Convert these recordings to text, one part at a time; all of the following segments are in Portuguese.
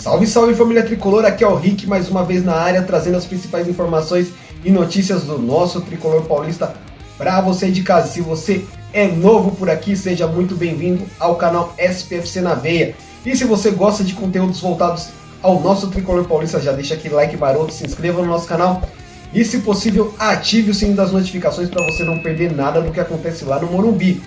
Salve, salve família tricolor, aqui é o Rick mais uma vez na área, trazendo as principais informações e notícias do nosso tricolor paulista para você de casa. Se você é novo por aqui, seja muito bem-vindo ao canal SPFC na Veia. E se você gosta de conteúdos voltados ao nosso tricolor paulista, já deixa aquele like maroto, se inscreva no nosso canal e, se possível, ative o sininho das notificações para você não perder nada do que acontece lá no Morumbi.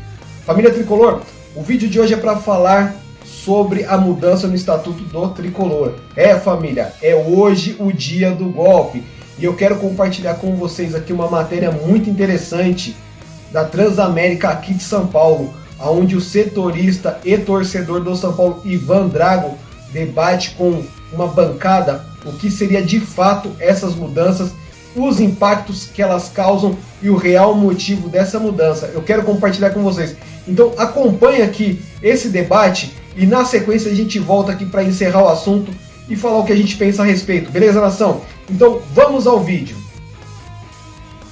Família tricolor, o vídeo de hoje é para falar sobre a mudança no Estatuto do Tricolor. Família, é hoje o dia do golpe. E eu quero compartilhar com vocês aqui uma matéria muito interessante da Transamérica aqui de São Paulo, onde o setorista e torcedor do São Paulo, Ivan Drago, debate com uma bancada o que seria de fato essas mudanças, os impactos que elas causam e o real motivo dessa mudança. Eu quero compartilhar com vocês. Então acompanhe aqui esse debate e na sequência a gente volta aqui para encerrar o assunto e falar o que a gente pensa a respeito. Beleza, nação? Então vamos ao vídeo.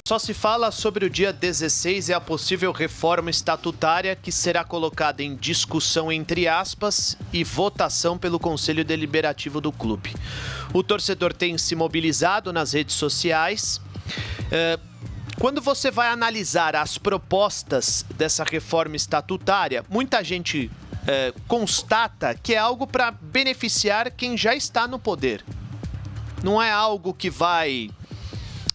Só se fala sobre o dia 16 e a possível reforma estatutária que será colocada em discussão entre aspas e votação pelo Conselho Deliberativo do clube. O torcedor tem se mobilizado nas redes sociais. Quando você vai analisar as propostas dessa reforma estatutária, muita gente constata que é algo para beneficiar quem já está no poder. Não é algo que vai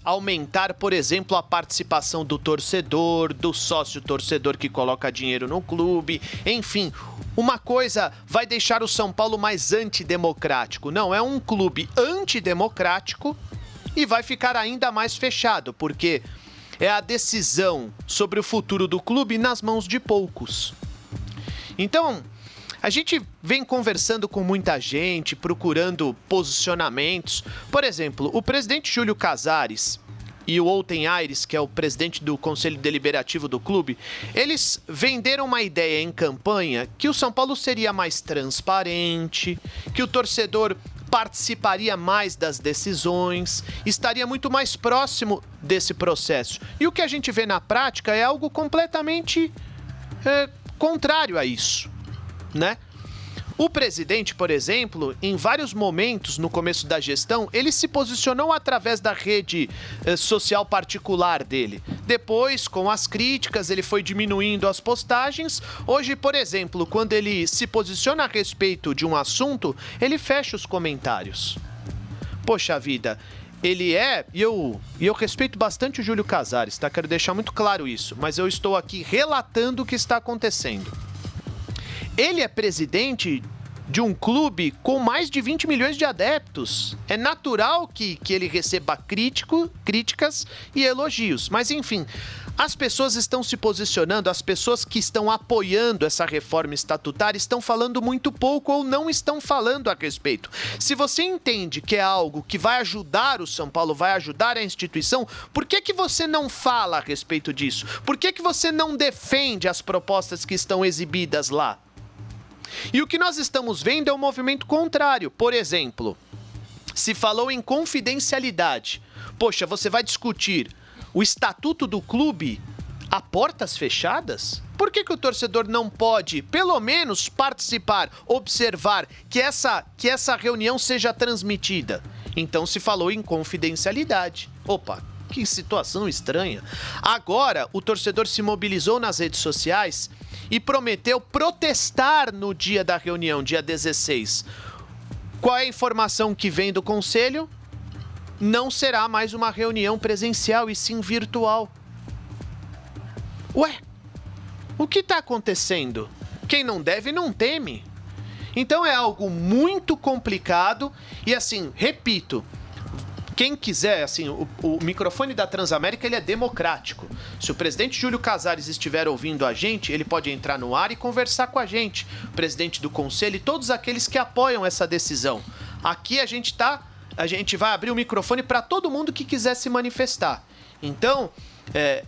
aumentar, por exemplo, a participação do torcedor, do sócio torcedor que coloca dinheiro no clube, enfim, uma coisa vai deixar o São Paulo mais antidemocrático. Não, é um clube antidemocrático e vai ficar ainda mais fechado, porque é a decisão sobre o futuro do clube nas mãos de poucos. Então, a gente vem conversando com muita gente, procurando posicionamentos. Por exemplo, o presidente Júlio Casares e o Outen Aires, que é o presidente do Conselho Deliberativo do clube, eles venderam uma ideia em campanha que o São Paulo seria mais transparente, que o torcedor participaria mais das decisões, estaria muito mais próximo desse processo. E o que a gente vê na prática é algo completamente contrário a isso, né? O presidente, por exemplo, em vários momentos no começo da gestão, ele se posicionou através da rede social particular dele. Depois, com as críticas, ele foi diminuindo as postagens. Hoje, por exemplo, quando ele se posiciona a respeito de um assunto, ele fecha os comentários. Poxa vida, ele e eu respeito bastante o Júlio Casares, tá? Quero deixar muito claro isso, mas eu estou aqui relatando o que está acontecendo. Ele é presidente de um clube com mais de 20 milhões de adeptos. É natural que ele receba críticas e elogios. Mas, enfim, as pessoas estão se posicionando, as pessoas que estão apoiando essa reforma estatutária estão falando muito pouco ou não estão falando a respeito. Se você entende que é algo que vai ajudar o São Paulo, vai ajudar a instituição, por que você não fala a respeito disso? Por que você não defende as propostas que estão exibidas lá? E o que nós estamos vendo é um movimento contrário. Por exemplo, se falou em confidencialidade. Poxa, você vai discutir o estatuto do clube a portas fechadas? Por que o torcedor não pode, pelo menos, participar, observar que essa reunião seja transmitida? Então se falou em confidencialidade. Opa, que situação estranha. Agora, o torcedor se mobilizou nas redes sociais e prometeu protestar no dia da reunião, dia 16. Qual é a informação que vem do conselho? Não será mais uma reunião presencial e sim virtual. Ué, o que está acontecendo? Quem não deve não teme. Então é algo muito complicado e, assim, repito, quem quiser, assim, o microfone da Transamérica, ele é democrático. Se o presidente Júlio Casares estiver ouvindo a gente, ele pode entrar no ar e conversar com a gente. O presidente do conselho e todos aqueles que apoiam essa decisão. Aqui a gente vai abrir o microfone para todo mundo que quiser se manifestar. Então,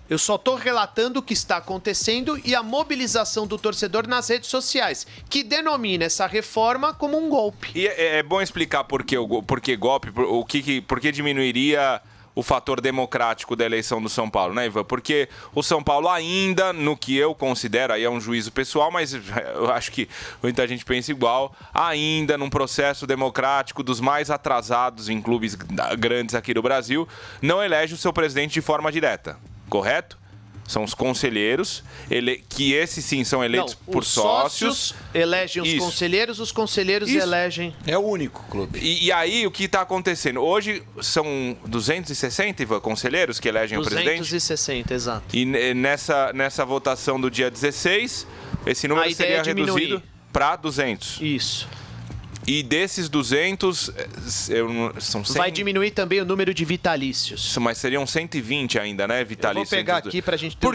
eu só estou relatando o que está acontecendo e a mobilização do torcedor nas redes sociais, que denomina essa reforma como um golpe. E é bom explicar por que golpe, por que diminuiria o fator democrático da eleição do São Paulo, né, Ivan? Porque o São Paulo ainda, no que eu considero, aí é um juízo pessoal, mas eu acho que muita gente pensa igual, ainda num processo democrático dos mais atrasados em clubes grandes aqui do Brasil, não elege o seu presidente de forma direta, correto? São os conselheiros, que esses sim são eleitos por sócios. Elegem os conselheiros elegem... É o único clube. E aí, o que está acontecendo? Hoje são 260, Ivan, conselheiros que elegem o presidente? 260, exato. E nessa votação do dia 16, esse número seria reduzido para 200. Isso. E desses 200, são 100... Vai diminuir também o número de vitalícios. Mas seriam 120 ainda, né, vitalícios? Eu vou pegar aqui para a gente ter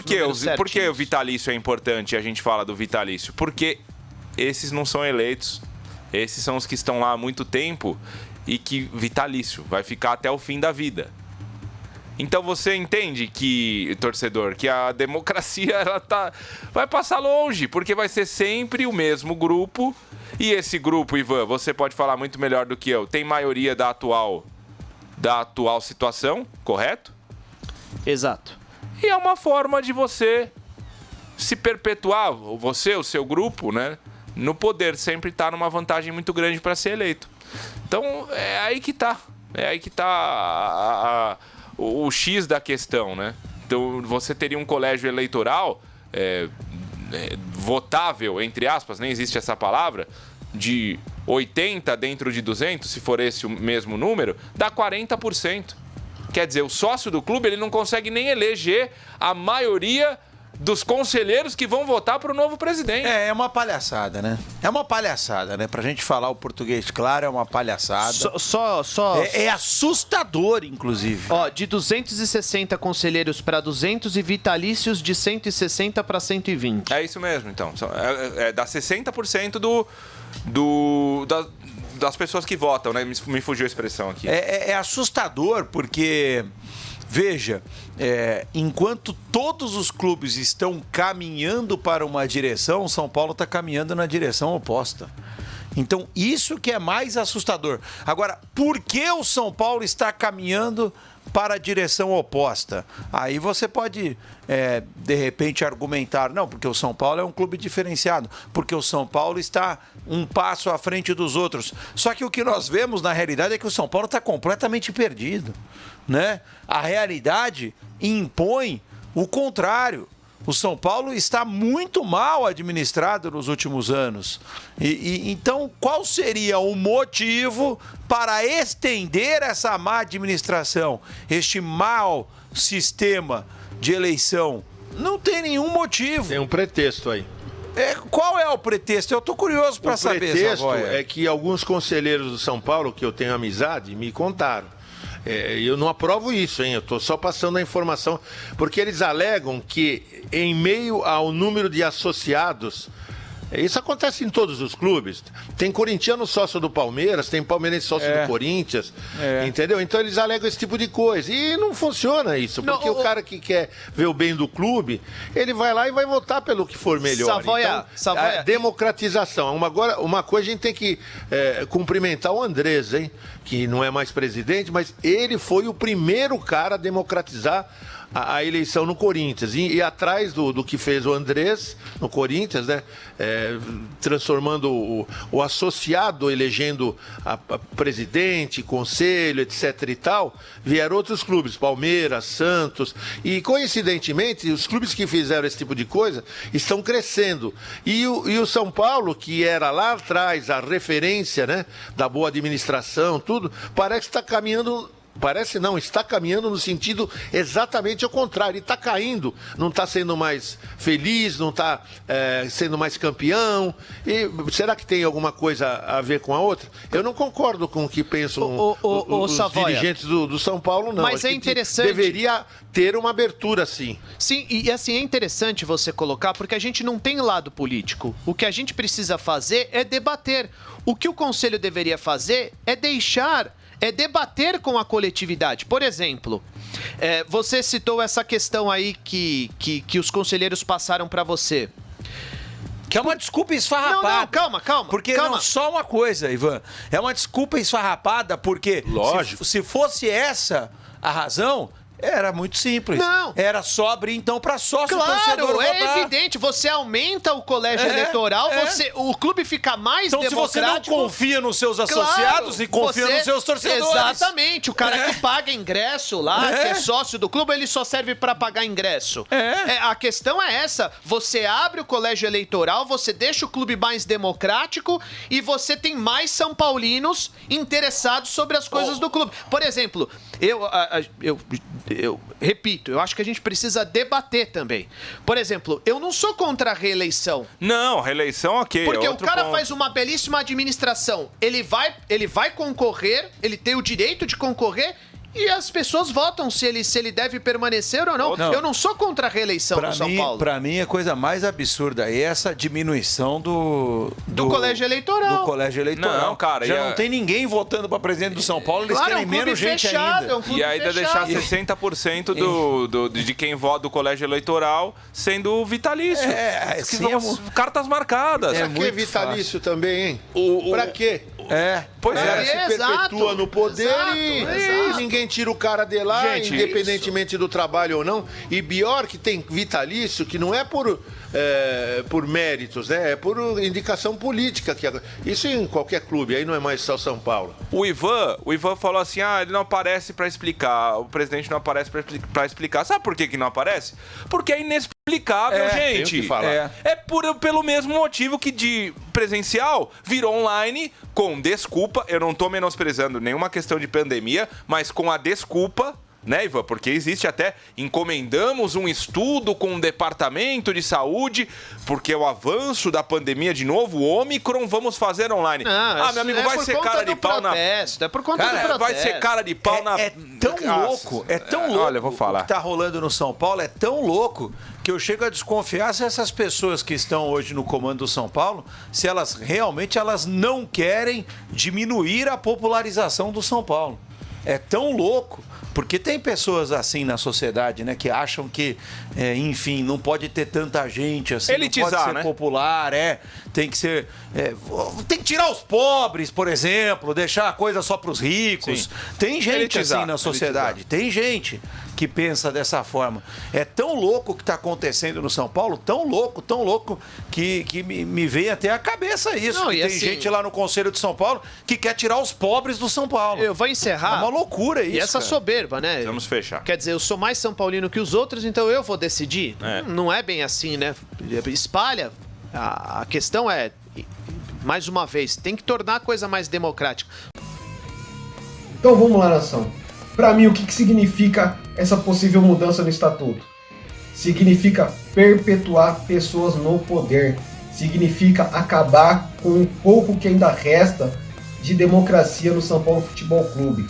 Por que o vitalício é importante e a gente fala do vitalício? Porque esses não são eleitos. Esses são os que estão lá há muito tempo e que vitalício vai ficar até o fim da vida. Então você entende torcedor, que a democracia vai passar longe, porque vai ser sempre o mesmo grupo. E esse grupo, Ivan, você pode falar muito melhor do que eu, tem maioria da atual situação, correto? Exato. E é uma forma de você se perpetuar, o seu grupo, né, no poder, sempre estar numa vantagem muito grande para ser eleito. Então, é aí que está o X da questão, né? Então, você teria um colégio eleitoral votável, entre aspas, nem existe essa palavra, de 80 dentro de 200, se for esse o mesmo número, dá 40%. Quer dizer, o sócio do clube ele não consegue nem eleger a maioria dos conselheiros que vão votar para o novo presidente. É uma palhaçada, né? É uma palhaçada, né? Pra gente falar o português claro, é uma palhaçada. É assustador, inclusive. Ó, de 260 conselheiros para 200 e vitalícios de 160 para 120. É isso mesmo, então. Dá 60% das pessoas que votam, né? Me fugiu a expressão aqui. É assustador, porque... Veja, enquanto todos os clubes estão caminhando para uma direção, o São Paulo está caminhando na direção oposta. Então, isso que é mais assustador. Agora, por que o São Paulo está caminhando para a direção oposta? Aí você pode, de repente, argumentar, não, porque o São Paulo é um clube diferenciado, porque o São Paulo está um passo à frente dos outros. Só que o que nós vemos, na realidade, é que o São Paulo está completamente perdido, né? A realidade impõe o contrário. O São Paulo está muito mal administrado nos últimos anos. Então, qual seria o motivo para estender essa má administração, este mau sistema de eleição? Não tem nenhum motivo. Tem um pretexto aí. Qual é o pretexto? Eu estou curioso para saber. O pretexto é que alguns conselheiros do São Paulo, que eu tenho amizade, me contaram. Eu não aprovo isso, hein? Eu estou só passando a informação, porque eles alegam que, em meio ao número de associados, isso acontece em todos os clubes. Tem corintiano sócio do Palmeiras, tem palmeirense sócio do Corinthians, entendeu? Então eles alegam esse tipo de coisa. E não funciona isso, porque o cara que quer ver o bem do clube, ele vai lá e vai votar pelo que for melhor. Então, a democratização. Uma coisa a gente tem que cumprimentar o Andrés, hein? Que não é mais presidente, mas ele foi o primeiro cara a democratizar a eleição no Corinthians. E atrás do que fez o Andrés no Corinthians, né? Transformando o associado, elegendo a presidente, conselho, etc. e tal, vieram outros clubes, Palmeiras, Santos. E, coincidentemente, os clubes que fizeram esse tipo de coisa estão crescendo. E o São Paulo, que era lá atrás a referência, né, da boa administração, tudo, parece que está caminhando... Parece não, está caminhando no sentido exatamente ao contrário. Está caindo, não está sendo mais feliz, não está sendo mais campeão. E será que tem alguma coisa a ver com a outra? Eu não concordo com o que pensam os dirigentes do São Paulo, não. Mas é interessante. Deveria ter uma abertura, sim. Sim, e assim, é interessante você colocar, porque a gente não tem lado político. O que a gente precisa fazer é debater. O que o Conselho deveria fazer é debater com a coletividade. Por exemplo, você citou essa questão aí que os conselheiros passaram para você. Que é uma desculpa esfarrapada. Não, calma. Porque não só uma coisa, Ivan. É uma desculpa esfarrapada porque Lógico. Se fosse essa a razão, era muito simples. Não. Era só abrir então para sócio torcedor Claro, é votar. evidente. Você aumenta o colégio eleitoral, o clube fica mais então, democrático. se você não confia nos seus associados e confia nos seus torcedores. Exatamente. O cara que paga ingresso lá, que é sócio do clube, ele só serve para pagar ingresso. A questão é essa. Você abre o colégio eleitoral, você deixa o clube mais democrático e você tem mais São Paulinos interessados sobre as coisas do clube. Por exemplo, eu repito, eu acho que a gente precisa debater também. Por exemplo, eu não sou contra a reeleição. Não, reeleição, ok. Porque o cara faz uma belíssima administração. Ele vai concorrer, ele tem o direito de concorrer e as pessoas votam se ele deve permanecer ou não. Eu não sou contra a reeleição no São Paulo. Pra mim, a coisa mais absurda é essa diminuição do colégio eleitoral. Do colégio eleitoral. Não, cara. Já não tem ninguém votando pra presidente do São Paulo, eles querem menos gente ainda. É um clube E ainda fechado. deixar 60% de quem vota do colégio eleitoral sendo vitalício. Cartas marcadas. Pra que vitalício também, hein? Pra quê? Pois é. Se perpetua no poder e ninguém tira o cara de lá, Gente, independentemente do trabalho ou não. E pior que tem vitalício, que não é por méritos, né? É por indicação política. Isso em qualquer clube, aí não é mais só São Paulo. O Ivan falou assim, ele não aparece pra explicar, o presidente não aparece pra explicar. Sabe por que não aparece? Porque é inexplicável, gente. Tem o que falar. Pelo mesmo motivo que de presencial virou online com desculpa. Eu não tô menosprezando nenhuma questão de pandemia, mas com a desculpa, né, Ivan? Porque existe até, encomendamos um estudo com o departamento de saúde, porque o avanço da pandemia, de novo, o Ômicron, vamos fazer online. Não, meu amigo, vai ser cara de pau na... É por conta do protesto. Vai ser cara de pau na... É tão louco, Olha, eu vou falar. O que tá rolando no São Paulo é tão louco que eu chego a desconfiar se essas pessoas que estão hoje no comando do São Paulo, se elas realmente não querem diminuir a popularização do São Paulo. É tão louco, porque tem pessoas assim na sociedade, né, que acham que, enfim, não pode ter tanta gente assim, elitizar, não pode ser né? popular, tem que ser... tem que tirar os pobres, por exemplo, deixar a coisa só para os ricos. Sim. Tem gente Elitizar, assim na sociedade, tem gente que pensa dessa forma. É tão louco o que está acontecendo no São Paulo, tão louco, que me veio até a cabeça isso. Não, que e tem assim, gente lá no Conselho de São Paulo que quer tirar os pobres do São Paulo. Eu vou encerrar. É uma loucura isso. E essa cara. soberba, né? Vamos fechar. Quer dizer, eu sou mais São Paulino que os outros, então eu vou decidir? Não é bem assim, né? Espalha. A questão é, mais uma vez, tem que tornar a coisa mais democrática. Então vamos lá, nação. Para mim, o que significa essa possível mudança no estatuto? Significa perpetuar pessoas no poder. Significa acabar com o pouco que ainda resta de democracia no São Paulo Futebol Clube.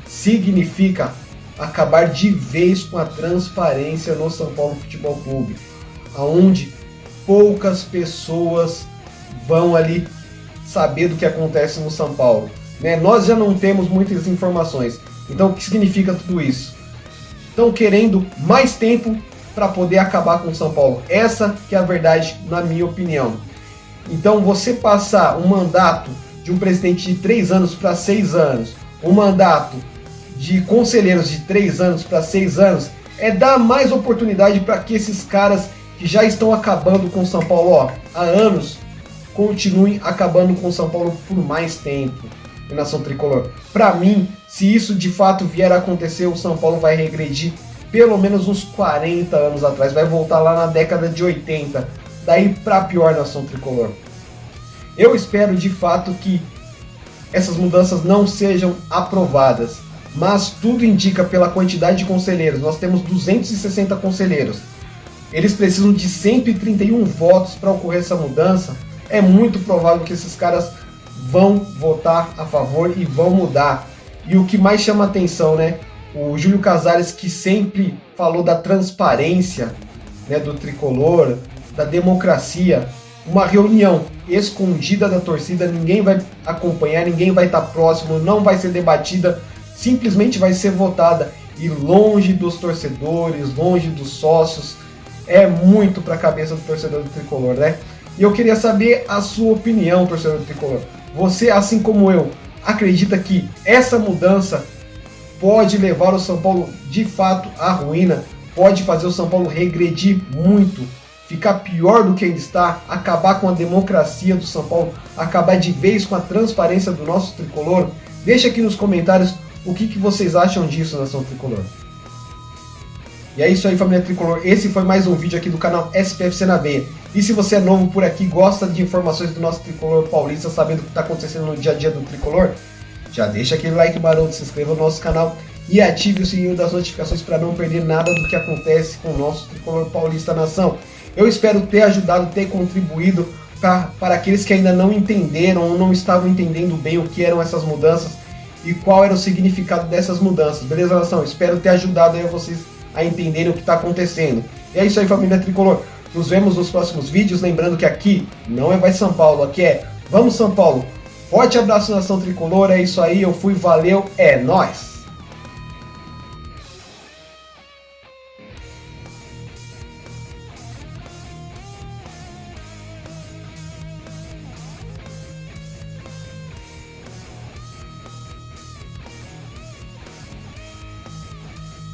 Significa acabar de vez com a transparência no São Paulo Futebol Clube, onde poucas pessoas vão ali saber do que acontece no São Paulo, né? Nós já não temos muitas informações. Então, o que significa tudo isso? Estão querendo mais tempo para poder acabar com o São Paulo. Essa que é a verdade, na minha opinião. Então, você passar um mandato de um presidente de 3 anos para 6 anos, um mandato de conselheiros de 3 anos para 6 anos, é dar mais oportunidade para que esses caras que já estão acabando com o São Paulo há anos, continuem acabando com o São Paulo por mais tempo. Nação Tricolor. Para mim, se isso de fato vier a acontecer, o São Paulo vai regredir pelo menos uns 40 anos atrás, vai voltar lá na década de 80, daí para pior, Nação Tricolor. Eu espero de fato que essas mudanças não sejam aprovadas, mas tudo indica pela quantidade de conselheiros. Nós temos 260 conselheiros. Eles precisam de 131 votos para ocorrer essa mudança. É muito provável que esses caras vão votar a favor e vão mudar. E o que mais chama atenção, né? O Júlio Casares, que sempre falou da transparência, né, do tricolor, da democracia, uma reunião escondida da torcida, ninguém vai acompanhar, ninguém vai estar próximo, não vai ser debatida, simplesmente vai ser votada. E longe dos torcedores, longe dos sócios, é muito para a cabeça do torcedor do tricolor, né? E eu queria saber a sua opinião, torcedor do Tricolor. Você, assim como eu, acredita que essa mudança pode levar o São Paulo de fato à ruína? Pode fazer o São Paulo regredir muito, ficar pior do que ele está, acabar com a democracia do São Paulo, acabar de vez com a transparência do nosso Tricolor? Deixa aqui nos comentários o que vocês acham disso, Nação Tricolor. E é isso aí, família Tricolor. Esse foi mais um vídeo aqui do canal SPFC na Veia. E se você é novo por aqui, gosta de informações do nosso Tricolor paulista, sabendo o que está acontecendo no dia a dia do Tricolor, já deixa aquele like maroto, se inscreva no nosso canal e ative o sininho das notificações para não perder nada do que acontece com o nosso Tricolor Paulista Nação. Eu espero ter ajudado, ter contribuído para aqueles que ainda não entenderam ou não estavam entendendo bem o que eram essas mudanças e qual era o significado dessas mudanças. Beleza, Nação? Espero ter ajudado aí vocês a entenderem o que está acontecendo. E é isso aí, família Tricolor. Nos vemos nos próximos vídeos. Lembrando que aqui não é Vai São Paulo, aqui é Vamos São Paulo. Forte abraço, Nação Tricolor. É isso aí, eu fui, valeu, é nóis!